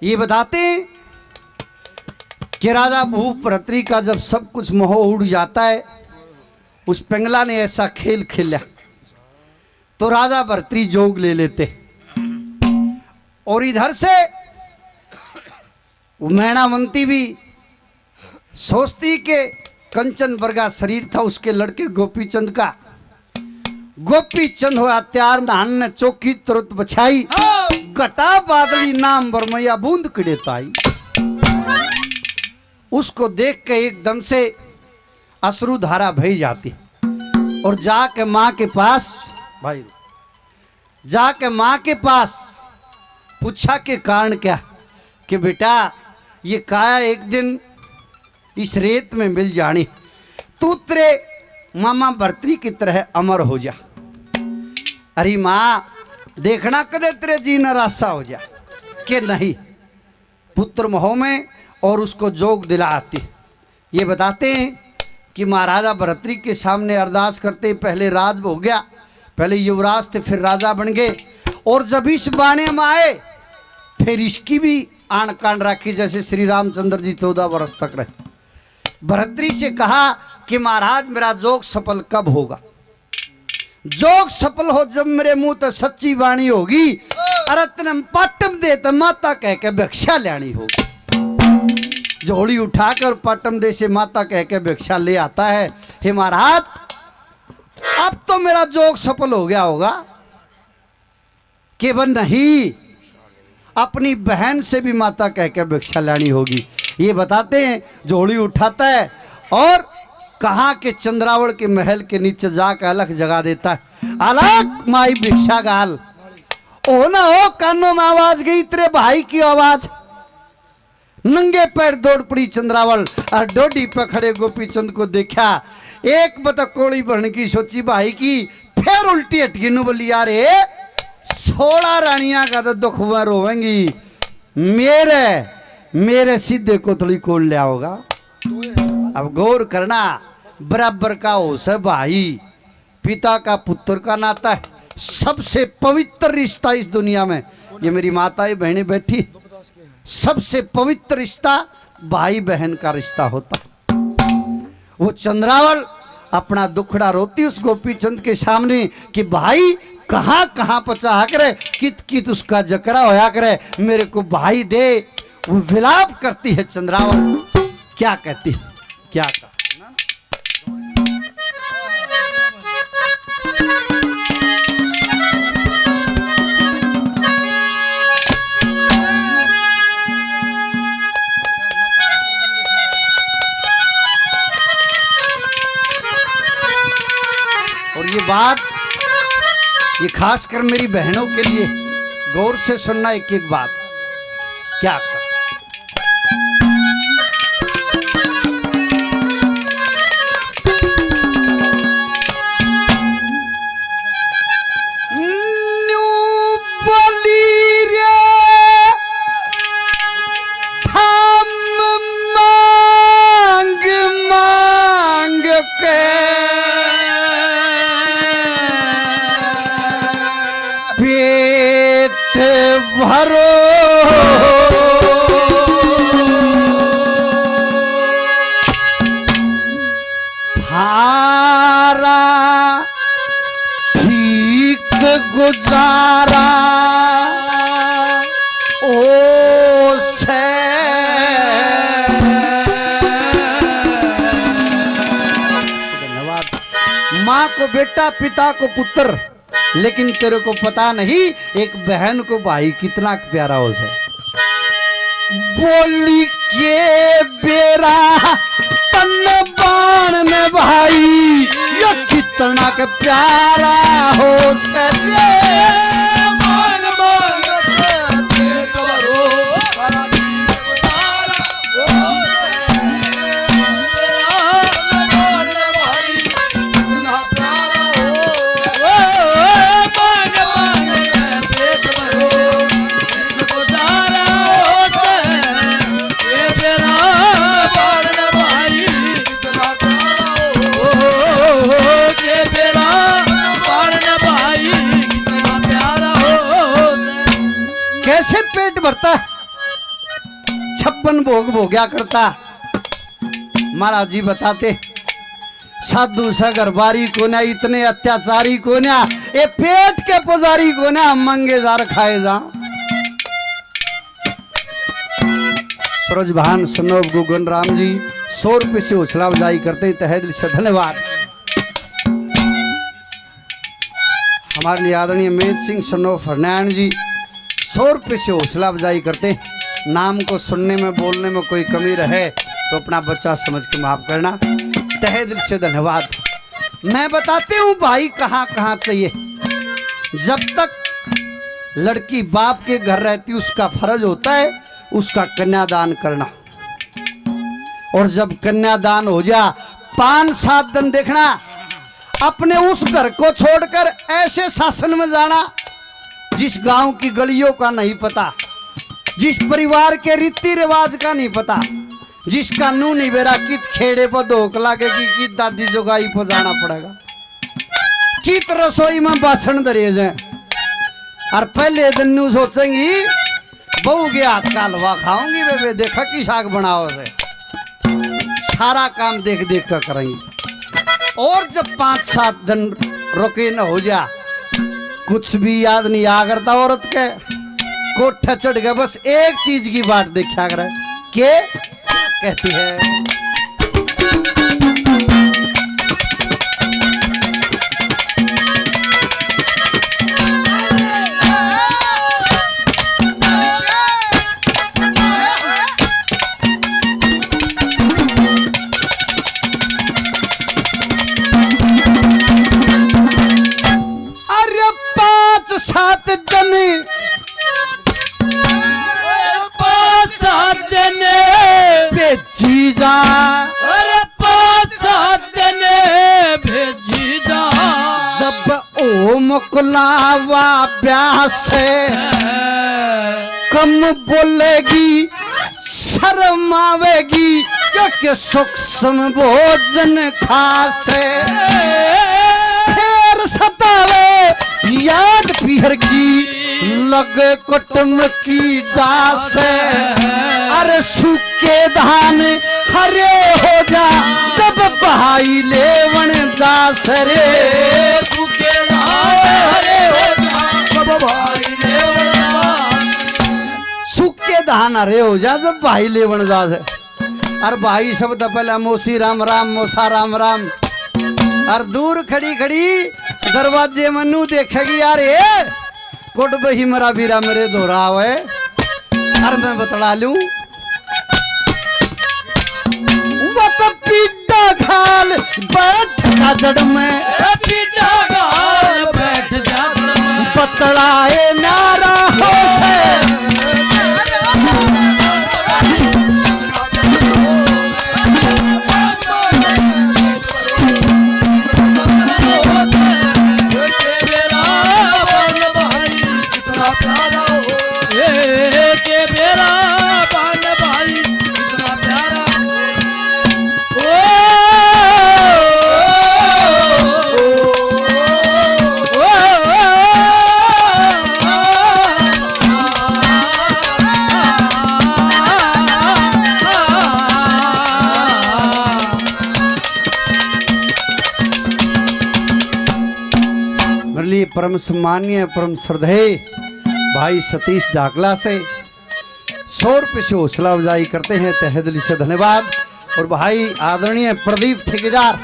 ये बताते हैं कि राजा भूप भर्तृ का जब सब कुछ मोह उड़ जाता है, उस पिंगला ने ऐसा खेल खेला तो राजा भर्तृ जोग ले लेते और इधर से मैनावंती भी सोचती के कंचन वर्गा शरीर था उसके लड़के गोपीचंद का। गोपीचंद हो तैयार नहान ने चौकी तुरंत बछाई, घटा बादली नाम बरमैया बूंद किड़ेताई। उसको देख के एकदम से अश्रु धारा बह जाती और जाके माँ के पास भाई जाके माँ के पास पूछा के कारण क्या कि बेटा ये काया एक दिन इस रेत में मिल जानी, तू तेरे मामा भर्तृ की तरह अमर हो जा। अरे माँ देखना कदे तेरे जीना रास्ता हो जा कि नहीं, पुत्र मोह में और उसको जोग दिलाती। ये बताते हैं कि महाराजा भर्तृ के सामने अरदास करते पहले राज हो गया, पहले युवराज थे फिर राजा बन गए और जब इस बाणे में आए फिर इसकी भी आन कान रखी जैसे श्री रामचंद्र जी 14 वर्ष तक रहे। भर्तृ से कहा कि महाराज मेरा जोग सफल कब होगा? जोग सफल हो जब मेरे मुंह तो सच्ची वाणी होगी, अरत्नम पाटम दे तो माता कह के भिक्षा लेनी होगी। झोली उठाकर पाटम दे से माता कह के भिक्षा ले आता है। हे महाराज अब तो मेरा जोग सफल हो गया होगा। केवल नहीं, अपनी बहन से भी माता कह के भिक्षा लेनी होगी। ये बताते हैं झोली उठाता है और कहा के चंद्रावल के महल के नीचे जाकर अलग जगा देता है। अलग माई भिक्षा गाल ओ ना हो, कानों में आवाज गई तेरे भाई की आवाज। नंगे पैर दौड़ पड़ी चंद्रावल और डोडी पे खड़े गोपीचंद को देखा। एक बता कोड़ी भरने की सोची भाई की, फिर उल्टी हटकी नु बोली यार 16 रानियां का तो दुख में रोवेंगी, मेरे सीधे कोतली कोल लिया होगा। अब गौर करना, बराबर का होश है भाई, पिता का पुत्र का नाता है, सबसे पवित्र रिश्ता इस दुनिया में। ये मेरी माताएं बहनें बैठी, सबसे पवित्र रिश्ता भाई बहन का रिश्ता होता। वो चंद्रावल अपना दुखड़ा रोती उस गोपीचंद के सामने कि भाई कहां कहां पचा करे, कित कित उसका जकरा होया करे, मेरे को भाई दे। वो विलाप करती है चंद्रावल, क्या कहती है, क्या कहा और ये बात ये खास कर मेरी बहनों के लिए गौर से सुनना एक एक बात। क्या कर भरो थारा ठीक गुजारा ओ से धन्यवाद। माँ को बेटा, पिता को पुत्र, लेकिन तेरे को पता नहीं एक बहन को भाई कितना प्यारा हो जाए। बोली के बेरा तन बाण में भाई ये कितना के प्यारा हो सके। कैसे पेट भरता है 56 भोग भोग्या करता। महाराज जी बताते साधु सगर बारी को ना, इतने अत्याचारी को ना, ये पेट के पुजारी को ना मंगे जार खाए जा। सूरजभान सनोब गुगन राम जी 100 रुपये से हौसला अफजाई करते, तहे दिल से धन्यवाद। हमारे लिए आदरणीय मेज सिंह सनोब फरनायण जी 100 रुपये से हौसला अफजाई करते। नाम को सुनने में बोलने में कोई कमी रहे तो अपना बच्चा समझ के माफ करना, तहे दिल से धन्यवाद। मैं बताते हूँ भाई कहाँ कहाँ चाहिए। जब तक लड़की बाप के घर रहती उसका फर्ज होता है उसका कन्यादान करना, और जब कन्यादान हो जा 5-7 दिन देखना, अपने उस घर को छोड़कर ऐसे शासन में जाना जिस गांव की गलियों का नहीं पता, जिस परिवार के रीति रिवाज का नहीं पता, जिसका नू नहीं बेरा कित खेड़े पर धोख लागे कि दादी जोगाई पर जाना पड़ेगा, कित रसोई में बासन दरेज है। और पहले दिन नू सोचेंगी बहू के हाथ का हलवा खाऊंगी, वे देखा कि साग बनाओ से, सारा काम देख देख कर करेंगी। और जब 5-7 दिन रुके न हो जा, कुछ भी याद नहीं आ करता औरत के, कोठा चढ़ गया बस एक चीज की बात देखा करे के कहती है अरे 5-7 दिन 5-7 दिन भेजी जा, अरे 5-7 दिन भेजी जा। जब ओ मुकलावा ब्याह से कम बोलेगी शर्म आवेगी, क्योंकि सूक्ष्म भोजन खासे फिर सतावे याद पीहर की लगे कुटुंब की दास। अरे सूखे धान हरे हो जा जब बहाई लेवन दास रे, सूखे धान हरे हो जा जब भाई लेवन दास। सूखे धान हरे हो जा जब भाई लेवन दास। अरे भाई शब्द पहले मोसी राम राम मोसा राम राम। और दूर खड़ी खड़ी दरवाजे मनु देखेगी यार ये कोट बही मरा बीरा मेरे दोहरा है। और मैं बतला लूं वो तो पीटा घाल बैठ जा जड़ में, पीटा घाल बैठ जा जड़ में, बतलाए नारा हो से परम सम्मानीय परम श्रद्धेय भाई सतीश डाकला से 100 रुपये से हौसला अफजाई करते हैं, तहे दिल से धन्यवाद। और भाई आदरणीय प्रदीप ठेकेदार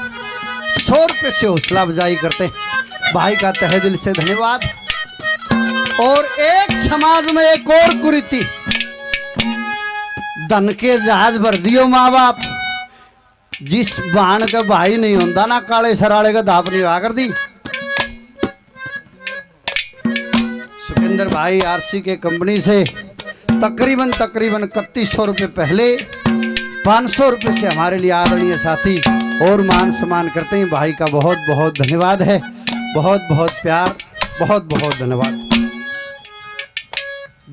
100 रुपये से हौसला अफजाई करते हैं, भाई का तहे दिल से धन्यवाद। और एक समाज में एक और कुरीति, धन के जहाज भर दियो माँ बाप, जिस बाण का भाई नहीं होता ना काले सराड़े का धाप नहीं हुआ कर दी। सुखिंदर भाई आरसी के कंपनी से तकरीबन 3100 रुपये पहले 500 रुपये से हमारे लिए आदरणीय साथी और मान सम्मान करते हैं। भाई का बहुत बहुत धन्यवाद है, बहुत बहुत प्यार, बहुत बहुत धन्यवाद।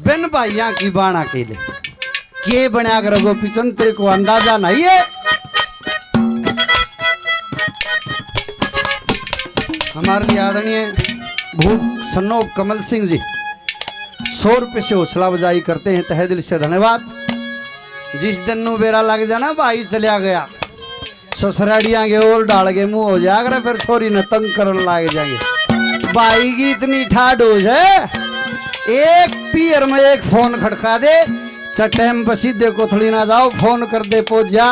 बिन भाइया की बाण अकेले के बना कर गोपीचंद तेरे को अंदाजा नहीं है। हमारे लिए आदरणीय भूप सन्नोब कमल सिंह जी 100 रुपये से हौसला अफजाई करते हैं, तहे दिल से धन्यवाद। जिस दिन नु बेरा लग जाना भाई चलिया गया ससुराड़िया के और डाल के मुंह हो जाएगा फिर छोरी ने तंग करने लग जाएंगे। भाई की इतनी ठाड हो जाए एक पीर में एक फोन खड़का दे चटैम पर सीधे कोथड़ी ना जाओ फोन कर दे पहुंच जा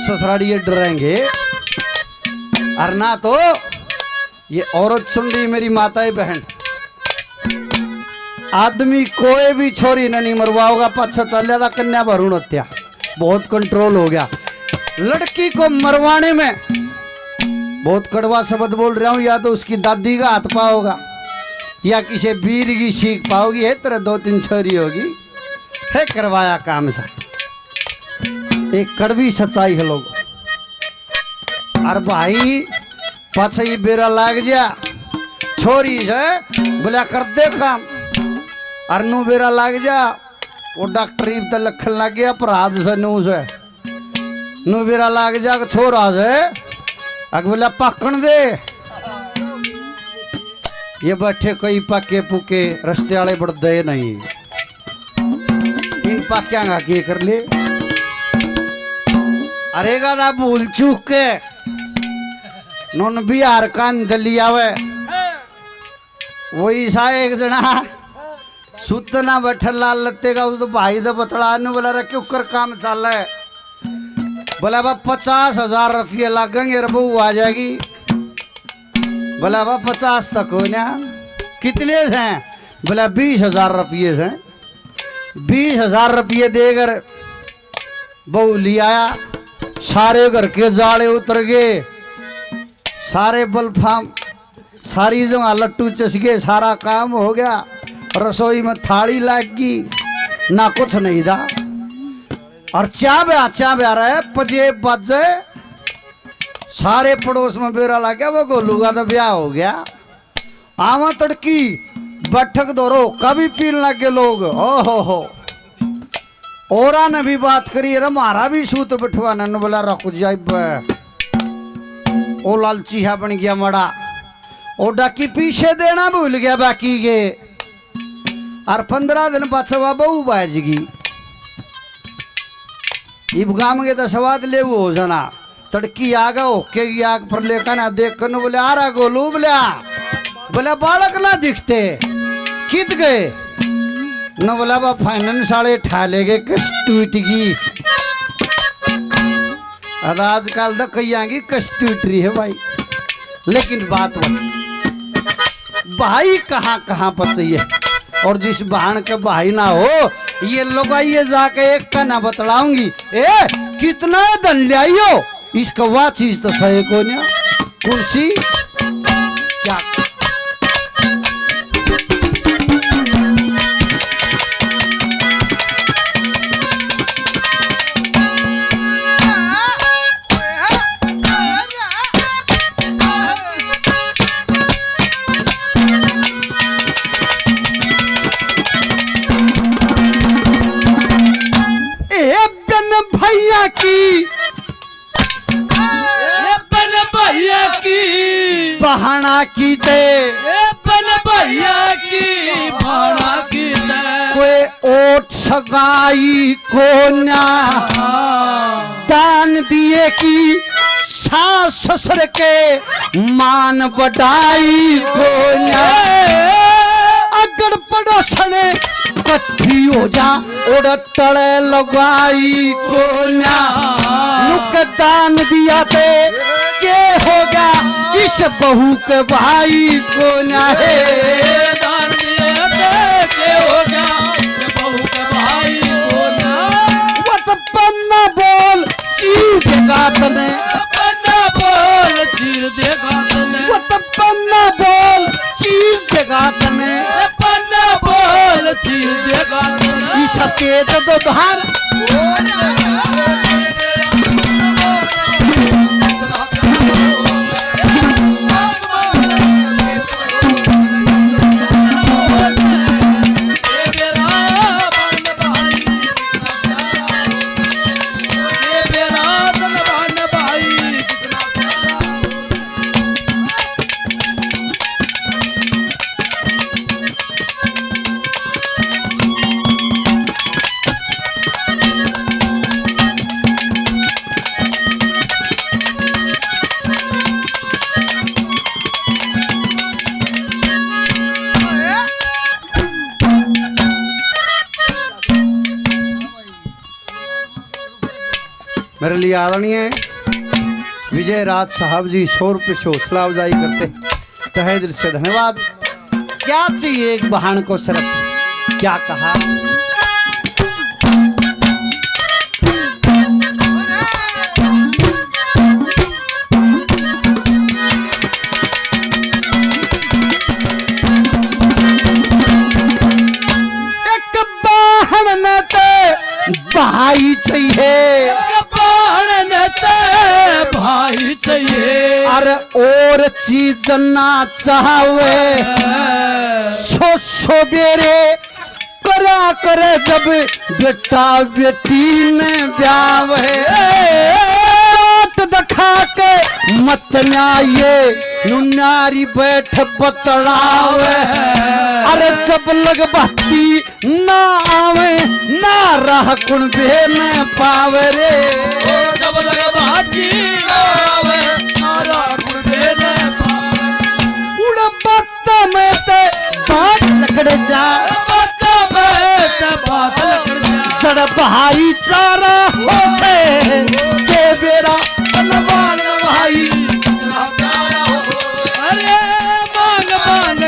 ससुराड़िए डरेंगे। और ना तो ये औरत सुन रही मेरी माताएं बहन आदमी कोई भी छोरी नहीं मरवाओगा पच्छा चल जाता कन्या भ्रूण हत्या बहुत कंट्रोल हो गया। लड़की को मरवाने में बहुत कड़वा शब्द बोल रहा हूं या तो उसकी दादी का हाथ पाओगा या किसी वीर की सीख पाओगी है तेरे 2-3 छोरी होगी है करवाया काम सा एक कड़वी सच्चाई है लोग। और भाई पछई बेरा लाग जा छोरी से बोला कर दे काम और नू बेरा लाग जा वो डॉक्टरी तो लखन लग गया अपराध से नू से नू बेरा लाग जा छोरा से अग बोला पकड़ दे ये बैठे कई पके पुके रस्ते वाले बढ़ते नहीं इन पक्या का के कर ले अरे गादा भूल चूक के नोन बिहार कान दलिया वे वही सा एक जना सुतना बैठल लाल लत्ते का उस तो भाई तो बतला ने बोला रे क्यों कर काम चल है बोला बा 50,000 रुपये लगेंगे रे बहू आ जाएगी। बोला बा 50 तक हो ना कितने हैं बोला 20,000 रुपये हैं 20,000 रुपये देकर बहू ले आया सारे घर के जाड़े उतर गए सारे बल्फा सारी जगह लट्टू चस गए सारा काम हो गया रसोई में थाली लाग गई ना कुछ नहीं था और चा ब्या रहे पजे बजे सारे पड़ोस में बेरा लग गया वो गोलू का तो ब्याह हो गया। आवा तड़की बैठक दौरो कभी पीन लग गए लोग हो और ने भी बात करी अरे हमारा भी सूत बिठवाना ने बोला रख जाइब ओ लालचीहा बन गया मड़ा ओ डाकी पीछे देना भूल गया बाकी के और 15 दिन बचवा बहू बाजगी इब गाम के तो स्वाद ले वो हो जाना तड़की आगा होके की आग पर लेकर ना देख कर बोले आ रहा गोलू बोले बालक ना दिखते कित गए न बोला बा फाइनेंस साले ठा ले गए कस टूट गई आजकल तो कई आगे कस टूट रही है भाई लेकिन बात भाई कहाँ पर चाहिए और जिस बहन के भाई ना हो ये लोग आइए जाके एक का ना बतलाऊंगी ए कितना धन लियाइयो इसका वह चीज तो सही को ना कुर्सी क्या भैया की भैया की बहाना की ते भैया की भाड़ा की कोई ओट सगाई को ना दान दिए की सास ससुर के मान बढ़ाई को ना अगर पड़ोसने कट्ठी हो जा उड़ तड़े लगाई को ना नुकदान दिया ते के हो गया इस बहू के भाई को ना है दान दिया ते के हो गया इस बहू के भाई को ना वो तो पन्ना बोल चीर देगा तने पन्ना बोल चीर देगा तने वो तो पन्ना बोल चीर देगा तने पन्ना बोल चीर देगा तने इस के तो धार मेरे लिए आदरणीय विजय राज साहब जी 100 रुपये से हौसला अफजाई करते, तहे दिल से धन्यवाद। क्या चाहिए एक बहन को सिर्फ, क्या कहा? एक बहन में तो भाई चाहिए, भाई चाहिए, अरे और चीज ना चाहे सो बेरे करा करे जब बेटा बेटी ने ब्यावे, दिखा के मत न्याये नुनारी बैठ बतलावे, अरे जब लग बहती ना आवे ना रह कुण बे न पावे रे, जब लग बाजी ना आवे ना रह कुण बे न पावे, उड़ बत्त में ते बात लकड़ जा, बात लकड़ जा, जड़ भाईचारा होते के बेरा तलवार भाई, अरे मांग मांग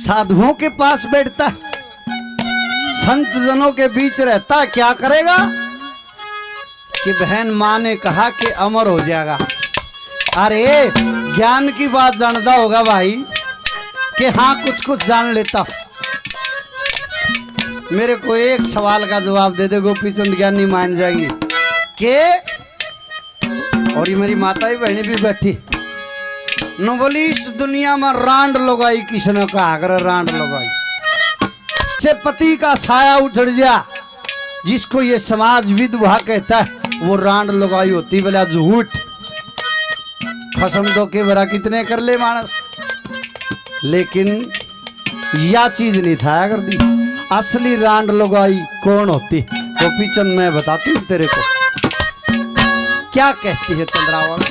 साधुओं के पास बैठता, संत जनों के बीच रहता, क्या करेगा कि बहन माँ ने कहा कि अमर हो जाएगा। अरे ज्ञान की बात जानता होगा भाई कि हाँ कुछ कुछ जान लेता। मेरे को एक सवाल का जवाब दे दे, गोपी चंद ज्ञानी मान जाएंगे कि, और ये मेरी माता ही बहनी भी बैठी न बोली, इस दुनिया में रांड लगाई किसने कहा कर, रांड लगाई से पति का साया उठ जा, जिसको ये समाज विधवा कहता है वो रांड लगाई होती, बोला झूठ खसम दो के बरा कितने कर ले मानस, लेकिन या चीज नहीं था कर दी। असली रांड लगाई कौन होती, गोपी चंद मैं बताती हूँ तेरे को। क्या कहती है चंद्रावण?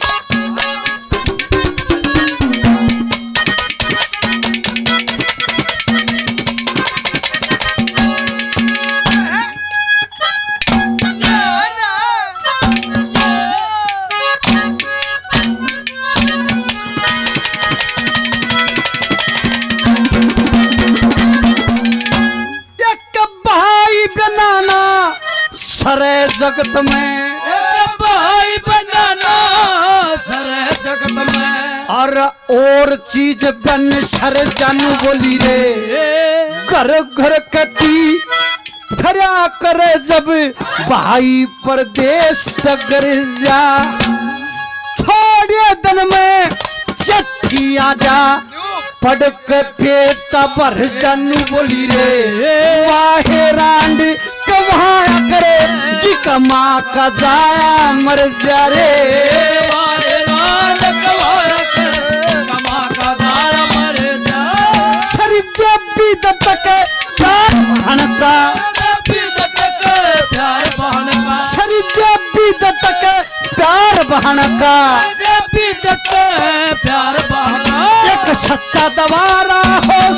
सरे जगत में भाई बनाना सरे जगत में, और चीज बन सर जानू बोली रे, घर घर कती फरिया करे जब भाई परदेश टगर जा, थोड़े दिन में चिट्ठी आ जा, पढ़ के पेटा भर जानू बोली रे, वाहे रांड कमाया करे जी कमा का जाया मर जा रे, वाहे रांड कमाया करे कमा का जाया मर जा, सरी देवी दत्तक प्यार बहन का, प्यार बहन का, सरी देवी दत्तक प्यार बहन का, देवी दत्त प्यार बहन का, एक सच्चा दवारा हो